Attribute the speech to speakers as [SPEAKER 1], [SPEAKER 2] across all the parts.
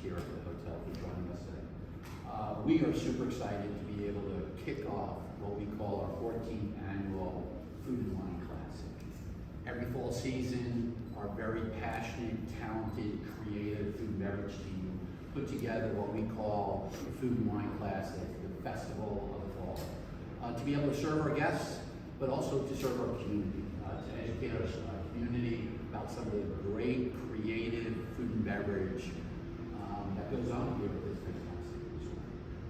[SPEAKER 1] here at the hotel for joining us today. We are super excited to be able to kick off what we call our 14th annual Food and Wine Classic. Every fall season, our very passionate, talented, creative food and beverage team put together what we call the Food and Wine Classic, the festival of the fall. To be able to serve our guests, but also to serve our community, to educate our community about some of the great creative food and beverage that goes on here at this fantastic resort.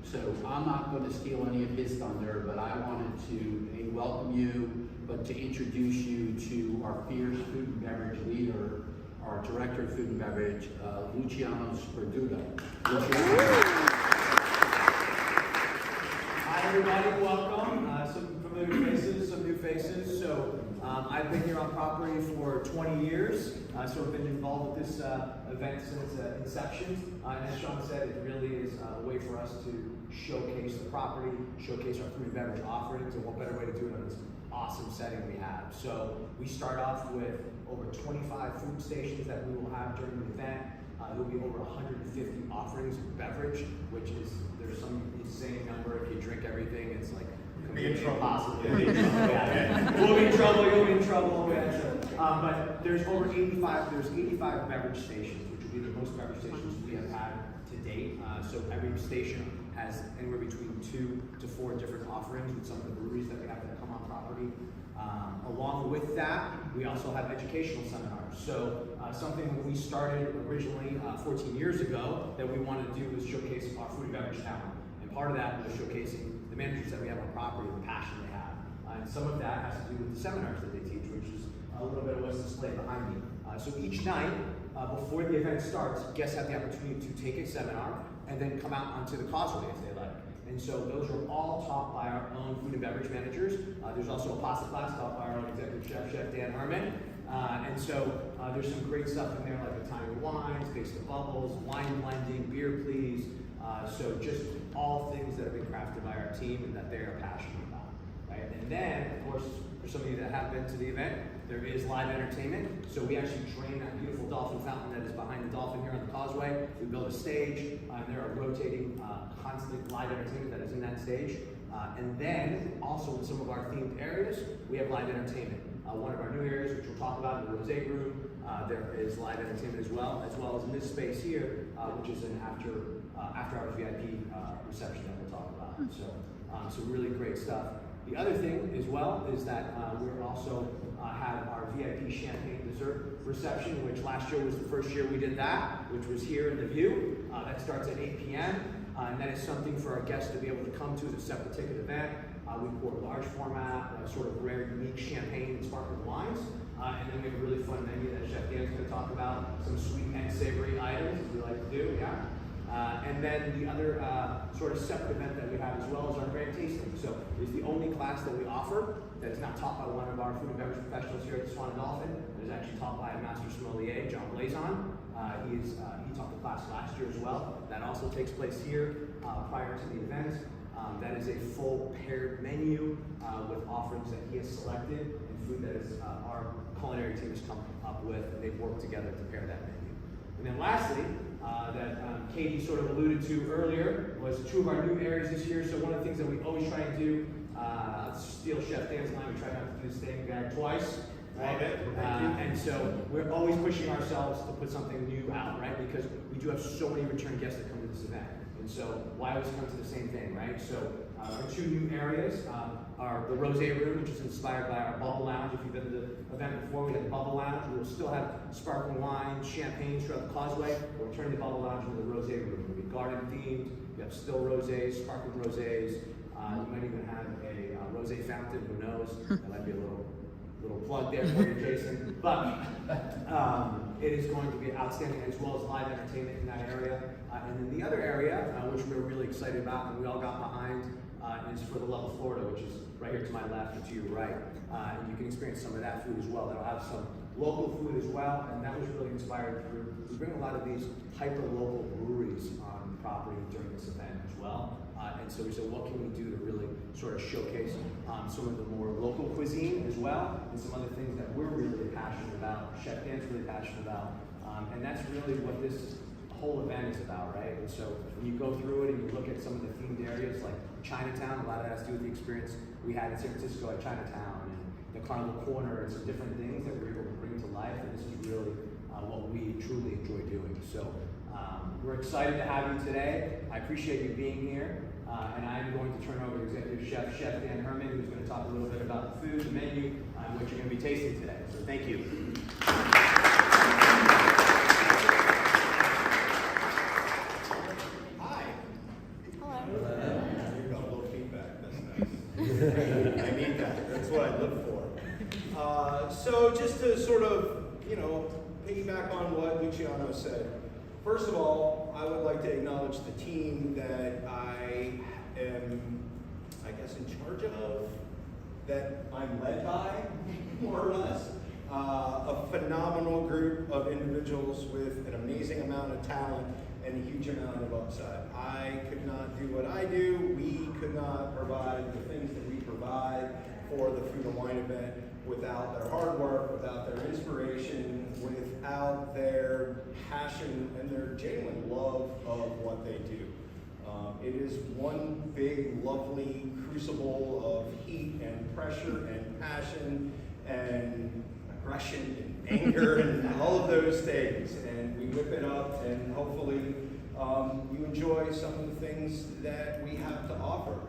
[SPEAKER 1] So I'm not going to steal any of his thunder, but I wanted to welcome you, but to introduce you to our fierce food and beverage leader, our director of food and beverage, Luciano Sperduto.
[SPEAKER 2] Hi everybody, welcome. Some familiar faces, some new faces. So I've been here on property for 20 years, so I've been involved with this event since inception. And as Sean said, it really is a way for us to showcase the property, showcase our food and beverage offerings, and what better way to do it in this awesome setting we have. So we start off with over 25 food stations that we will have during the event. There will be over 150 offerings of beverage, which is, there's some insane number. If you drink everything, it's like impossible. We'll be in trouble, you'll be in trouble. But there's over 85 beverage stations, which will be the most beverage stations we have had to date. So every station has anywhere between 2 to 4 different offerings with some of the breweries that we have that come on property. Along with that, we also have educational seminars. So something that we started originally 14 years ago that we wanted to do was showcase our food and beverage talent. And part of that was showcasing the managers that we have on property, the passion they have. And some of that has to do with the seminars that they teach, which is a little bit of what's displayed behind me. So each night, before the event starts, guests have the opportunity to take a seminar and then come out onto the causeway if they like. And so those are all taught by our own food and beverage managers. There's also a pasta class taught by our own executive chef, Chef Dan Herman. And so there's some great stuff in there like Italian wines, taste the bubbles, wine blending, beer please. So just all things that have been crafted by our team and that they are passionate about. Right? And then, of course, for some of you that have been to the event, there is live entertainment. So we actually drain that beautiful dolphin fountain that is behind the dolphin here on the causeway. We build a stage, and there are rotating, constant live entertainment that is in that stage. And then, also in some of our themed areas, we have live entertainment. One of our new areas, which we'll talk about in the Rosé room, there is live entertainment as well as in this space here, which is an after-hours VIP reception that we'll talk about. So really great stuff. The other thing as well is that we're also have our VIP champagne dessert reception, which last year was the first year we did that, which was here in the View. That starts at 8 p.m. And that is something for our guests to be able to come to as a separate ticket event. We pour large format, sort of rare, unique champagne and sparkling wines. And then we have a really fun menu that Chef Dan's going to talk about, some sweet and savory items, as we like to do, yeah. And then the other sort of separate event that we have as well is our grand tasting. So it's the only class that we offer that is not taught by one of our food and beverage professionals here at the Swan And Dolphin. It is actually taught by a master sommelier, John Blazon. He taught the class last year as well. That also takes place here prior to the event. That is a full paired menu with offerings that he has selected and food that is our culinary team has come up with, and they've worked together to pair that menu. And then lastly, that Katie sort of alluded to earlier, was 2 of our new areas this year. So one of the things that we always try and do, steal Chef Dan's line, we try not to do this thing twice. Right? And so we're always pushing ourselves to put something new out, right? Because we do have so many return guests that come to this event. And so why always come to the same thing, right? So our 2 new areas are the Rosé room, which is inspired by our Bubble Lounge. If you've been to the event before, we had the Bubble Lounge. We will still have sparkling wine, champagne throughout the causeway. We're turning the Bubble Lounge into the Rosé room. It'll be garden themed. You have still rosés, sparkling rosés. You might even have a rosé fountain. Who knows? That might be a little plug there for you, Jason. But it is going to be outstanding, as well as live entertainment in that area. And then the other area, which we're really excited about and we all got behind, is for the Love of Florida, which is right here to my left and to your right. And you can experience some of that food as well. That'll have some local food as well, and that was really inspired through, we bring a lot of these hyper-local breweries on the property during this event as well. And so we said, what can we do to really sort of showcase some of the more local cuisine as well, and some other things that we're really passionate about, Chef Dan's really passionate about. And that's really what this whole event is about, right? And so when you go through it and you look at some of the themed areas like Chinatown, a lot of that has to do with the experience we had in San Francisco at Chinatown, and the Carnival Corner, and some different things that we're able to bring to life, and this is really what we truly enjoy doing. So we're excited to have you today. I appreciate you being here, and I'm going to turn over to Executive Chef Dan Herman, who's going to talk a little bit about the food, the menu, and what you're going to be tasting today. So thank you.
[SPEAKER 3] I need that. That's what I live for. So just to sort of, piggyback on what Luciano said. First of all, I would like to acknowledge the team that I am, I guess, in charge of, that I'm led by, more or less. A phenomenal group of individuals with an amazing amount of talent and a huge amount of upside. I could not do what I do. We could not provide the things that we provide for the Food and Wine event without their hard work, without their inspiration, without their passion and their genuine love of what they do. It is one big, lovely crucible of heat and pressure and passion and aggression and anger and all of those things. And we whip it up, and hopefully you enjoy some of the things that we have to offer.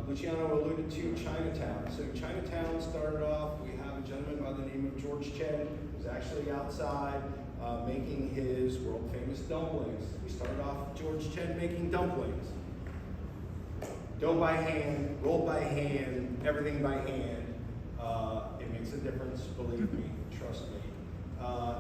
[SPEAKER 3] Luciano alluded to Chinatown. So Chinatown started off, we have a gentleman by the name of George Chen, who's actually outside making his world famous dumplings. We started off with George Chen making dumplings. Dough by hand, rolled by hand, everything by hand. It makes a difference, believe me, trust me.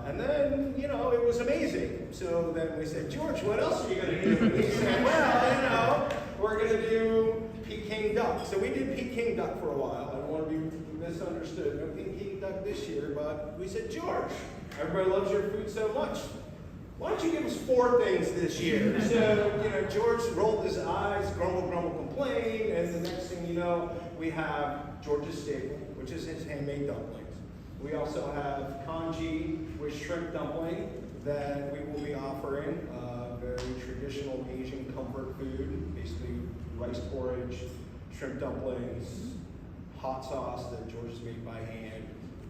[SPEAKER 3] And then, it was amazing. So then we said, George, what else are you going to do? And he said, well, we're going to do Peking duck. So we did Peking duck for a while. I don't want to be misunderstood. No Peking duck this year, but we said, George, everybody loves your food so much. Why don't you give us 4 things this year? So, George rolled his eyes, grumble, grumble, complain, and the next thing you know, we have George's staple, which is his handmade dumplings. We also have congee with shrimp dumpling that we will be offering, very traditional Asian comfort food, basically rice porridge, shrimp dumplings, hot sauce that George has made by hand,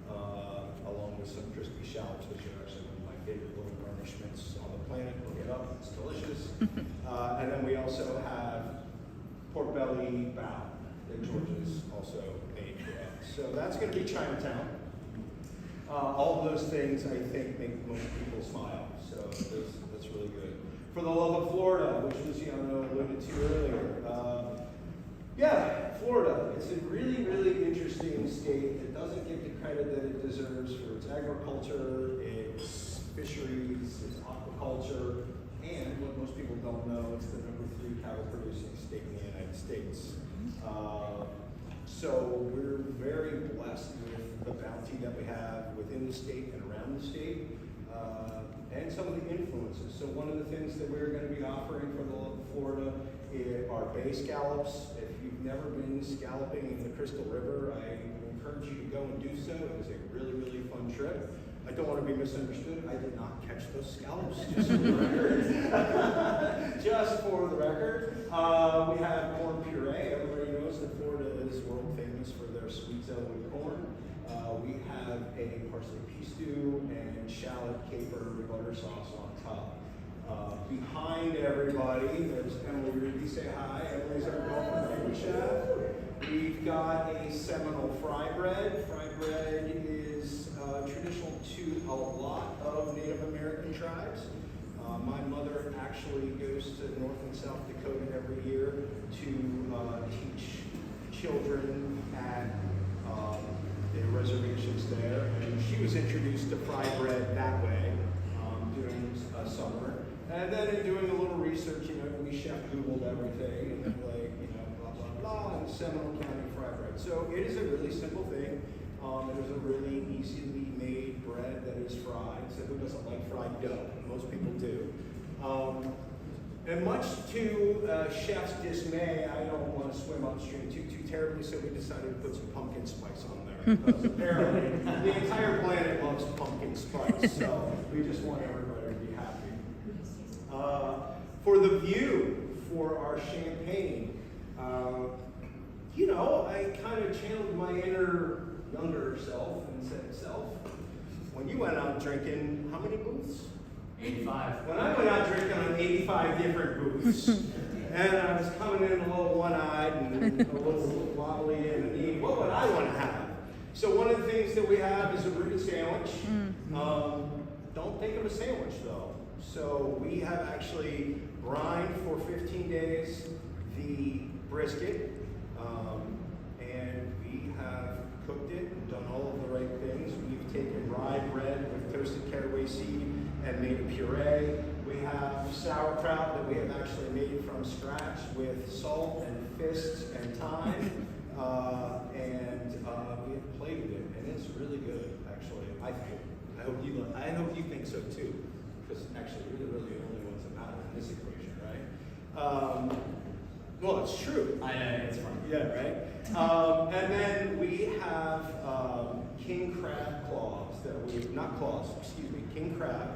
[SPEAKER 3] along with some crispy shallots, which are actually one of my favorite little garnishments on the planet. Look it up, it's delicious. And then we also have pork belly bao that George has also made for us. So that's going to be Chinatown. All of those things, I think, make most people smile. So that's really good. For the love of Florida, which Luciano alluded to earlier. Florida. It's a really, really interesting state. It doesn't get the credit that it deserves for its agriculture, its fisheries, its aquaculture, and what most people don't know, it's the #3 cattle producing state in the United States. So we're very blessed with the bounty that we have within the state and around the state, and some of the influences. So one of the things that we're going to be offering for the love of Florida are bay scallops. If you've never been scalloping in the Crystal River, I encourage you to go and do so. It was a really, really fun trip. I don't want to be misunderstood. I did not catch those scallops, just for the record. Just for the record. We have corn puree. Everybody knows that Florida is world famous for their sweet Zelwood corn. We have a parsley pea stew and shallot caper butter sauce on top. Behind everybody, there's Emily Ruby. Say hi. Emily's our Dolphin chef. We've got a Seminole fry bread. Fry bread is traditional to a lot of Native American tribes. My mother actually goes to North and South Dakota every year to teach children at the reservations there, and she was introduced to fry bread that way during summer. And then in doing a little research, we chef Googled everything, and blah, blah, blah, and Seminole County fry bread. So it is a really simple thing. It is a really easily made bread that is fried. So who doesn't like fried dough? Most people do. And much to chef's dismay, I don't want to swim upstream too terribly, so we decided to put some pumpkin spice on there. Because apparently the entire planet loves pumpkin spice, so we just want everybody to be happy. For the view for our champagne, you know, I kind of channeled my inner younger self and said, self, when you went out drinking, how many booths?
[SPEAKER 2] 85.
[SPEAKER 3] When I went out drinking on 85 different booths, and I was coming in a little one-eyed and a little wobbly in the knee, what would I want to have? So one of the things that we have is a rooted sandwich. Don't think of a sandwich though. So we have actually brined for 15 days the brisket, and we have cooked it and done all of the right things. We've taken rye bread with toasted caraway seed and made a puree. We have sauerkraut that we have actually made from scratch with salt and fists and thyme, and we have plated it, and it's really good, actually. I think. I hope you think so too, because actually you're really the only ones that matter in this equation, right? Well, it's true.
[SPEAKER 2] It's fun.
[SPEAKER 3] Yeah, right. And then we have king crab claws king crab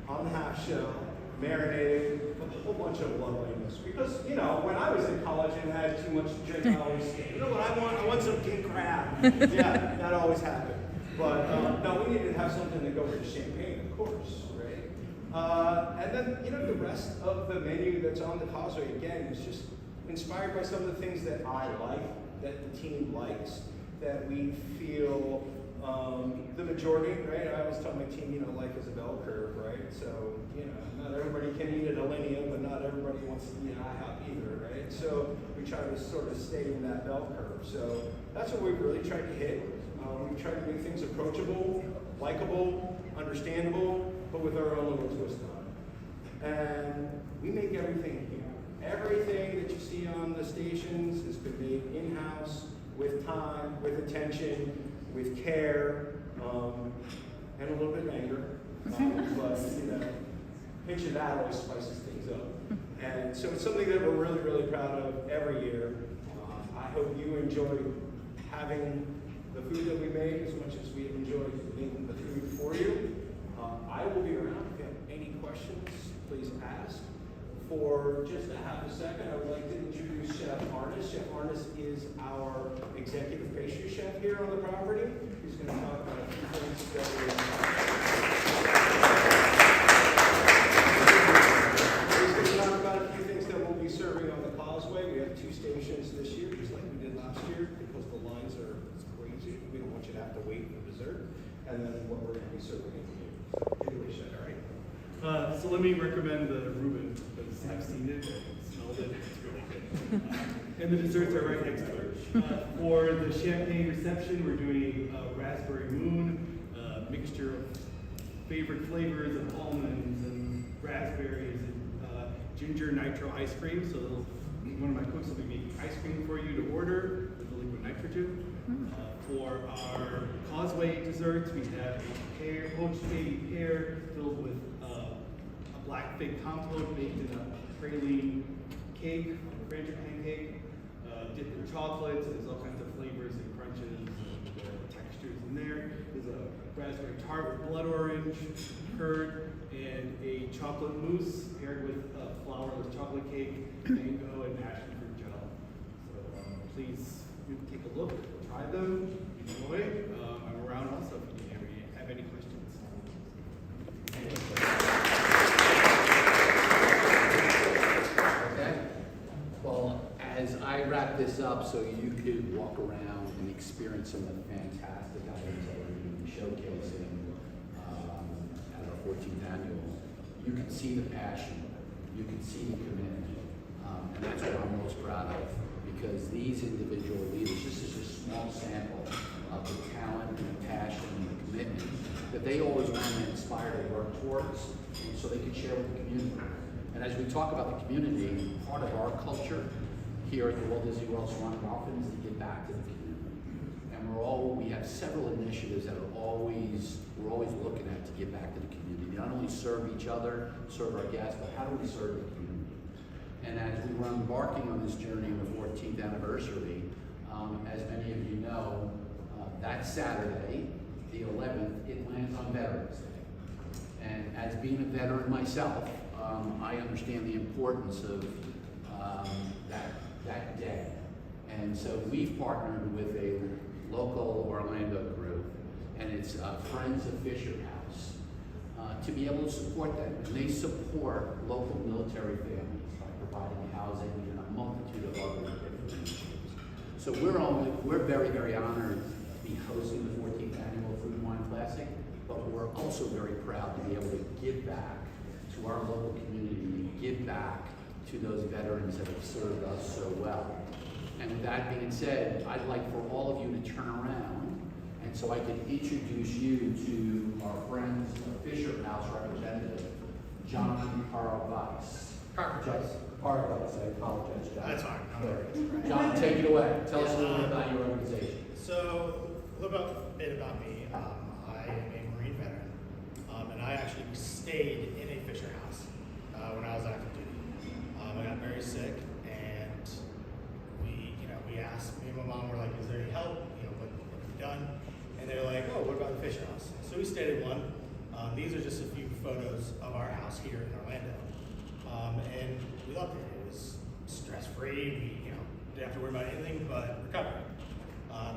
[SPEAKER 3] on the half shell, marinated with a whole bunch of loveliness. Because, you know, when I was in college and had too much to drink, I always said, you know what I want? I want some king crab. Yeah, that always happened. But no, we needed to have something to go with the champagne, of course, right? And then, you know, the rest of the menu that's on the causeway, again, is just inspired by some of the things that I like, that the team likes, that we feel the majority, right? I always tell my team, you know, life is a bell curve, right? So, you know, not everybody can eat at Alinea, but not everybody wants to eat at IHOP either, right? So we try to sort of stay in that bell curve. So that's what we've really tried to hit. We've tried to make things approachable, likable, understandable, but with our own little twist on it. And we make everything here. Everything that you see on the stations has been made in-house, with time, with attention, with care, and a little bit of anger. But, you know, pinch of that always spices things up. And so it's something that we're really, really proud of every year. I hope you enjoy having the food that we make as much as we enjoy making the food for you. I will be around. If you have any questions, please ask. For just a half a second, I would like to introduce Chef Arnis. Chef Arnis is our executive pastry chef here on the property. He's going to talk about a few things that we'll be serving on the causeway. We have 2 stations this year, just like we did last year, because the lines are crazy. We don't want you to have to wait for dessert. And then what we're going to be serving in the Take it away, Chef, all right?
[SPEAKER 4] So let me recommend the Reuben, because I've seen it, smelled it, it's really good. And the desserts are right next to it. For the champagne reception, we're doing raspberry moon, a mixture of favorite flavors of almonds and raspberries and ginger nitro ice cream. So one of my cooks will be making ice cream for you to order with the liquid nitrogen. For our causeway desserts, we have a poached baby pear filled with a black fig compote baked in a praline cake, a Fraser pancake, dipped in chocolate. So there's all kinds of flavors and crunches and textures in there. There's a raspberry tart with blood orange, curd, and a chocolate mousse paired with flourless chocolate cake, mango, and passion fruit gel. So please take a look, try them, enjoy. I'm around also if you have any questions.
[SPEAKER 1] Okay. Well, as I wrap this up so you could walk around and experience some of the fantastic items that we're going to be showcasing at our 14th annual, you can see the passion, you can see the commitment, and that's what I'm most proud of, because these individual leaders, this is a small sample of the talent and the passion and the commitment that they always want to inspire to work towards, so they can share with the community. And as we talk about the community, part of our culture here at the Walt Disney World Swan And Dolphin is to give back to the community. And we have several initiatives that we're always looking at to give back to the community. Not only serve each other, serve our guests, but how do we serve the community? And as we were embarking on this journey on the 14th anniversary, as many of you know, that Saturday, the 11th, it lands on Veterans Day. And as being a veteran myself, I understand the importance of that day. And so we've partnered with a local Orlando group, and it's Friends of Fisher House, to be able to support them. And they support local military families by providing housing and a multitude of other different initiatives. So we're very, very honored to be hosting the 14th Annual Food and Wine Classic, but we're also very proud to be able to give back to our local community, give back to those veterans that have served us so well. And with that being said, I'd like for all of you to turn around, and so I can introduce you to our Friends of Fisher House representative, John Carl-Weiss. Carl-Weiss, I apologize, John.
[SPEAKER 5] That's fine. No worries.
[SPEAKER 1] John, take it away. Tell us a little bit about your organization.
[SPEAKER 5] So, a little bit about me. I am a Marine veteran, and I actually stayed in a Fisher House when I was active duty. I got very sick, and we asked, me and my mom were like, is there any help? What can be done? And they're like, oh, what about the Fisher House? So we stayed in one. These are just a few photos of our house here in Orlando. And we loved it. It was stress-free. We didn't have to worry about anything but recovery.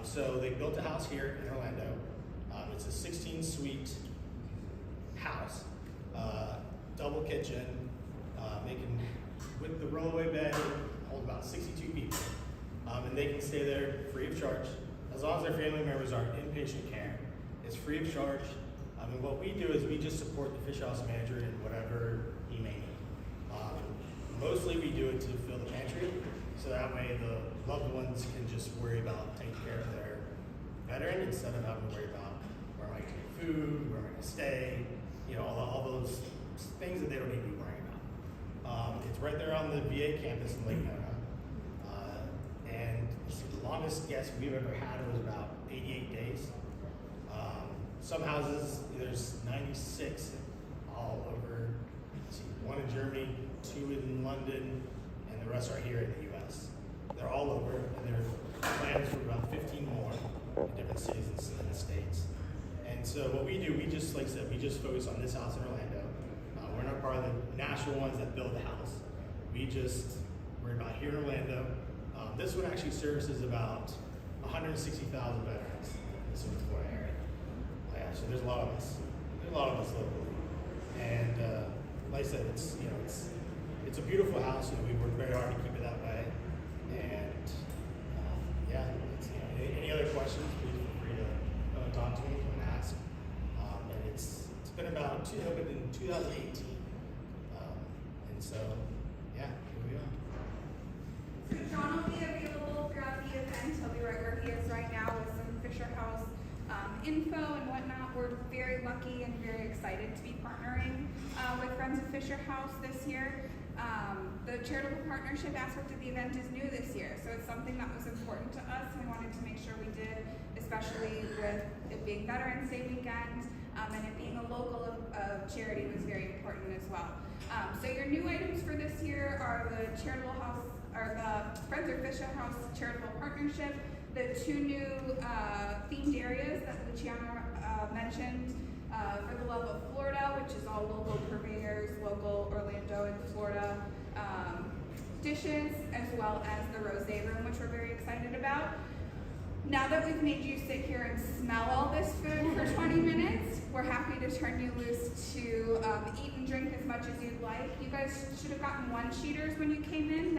[SPEAKER 5] So they built a house here in Orlando. It's a 16-suite house, double kitchen, with the rollaway bed, hold about 62 people. And they can stay there free of charge. As long as their family members are in inpatient care, it's free of charge. And what we do is we just support the Fish House manager in whatever he may need. Mostly we do it to fill the pantry, so that way the loved ones can just worry about taking care of their veteran instead of having to worry about where am I going to get food, where am I going to stay, all those things that they don't need to be worrying about. It's right there on the VA campus in Lake Nona. And the longest guest we've ever had was about 88 days. Some houses, there's 96 all over. One in Germany, 2 in London, and the rest are here in the U.S. They're all over, and there are plans for about 15 more in different cities in the States. And so what we do, we just, like I said, we just focus on this house in Orlando. We're not part of the national ones that build the house. We're about here in Orlando. This one actually services about 160,000 veterans in the Central Florida area. So there's a lot of us. There's a lot of us locally. And like I said, it's a beautiful house. We work very hard to keep it that way. And any other questions, please feel free to talk to me and ask. And it's been about opened in 2018. And so, here we are.
[SPEAKER 6] So John will be available throughout the event. He'll be right where he is right now with some Fisher House info and whatnot. We're very lucky and very excited to be partnering with Friends of Fisher House this year. The charitable partnership aspect of the event is new this year, so it's something that was important to us, and we wanted to make sure we did, especially with it being Veterans Day weekend, and it being a local charity was very important as well. So your new items for this year are the charitable house, or the Friends of Fisher House charitable partnership, the 2 new themed areas that Luciano mentioned, for the love of Florida, which is all local purveyors, local Orlando and Florida dishes, as well as the rosé room, which we're very excited about. Now that we've made you sit here and smell all this food for 20 minutes, we're happy to turn you loose to eat and drink as much as you'd like. You guys should have gotten 1-cheaters when you came in.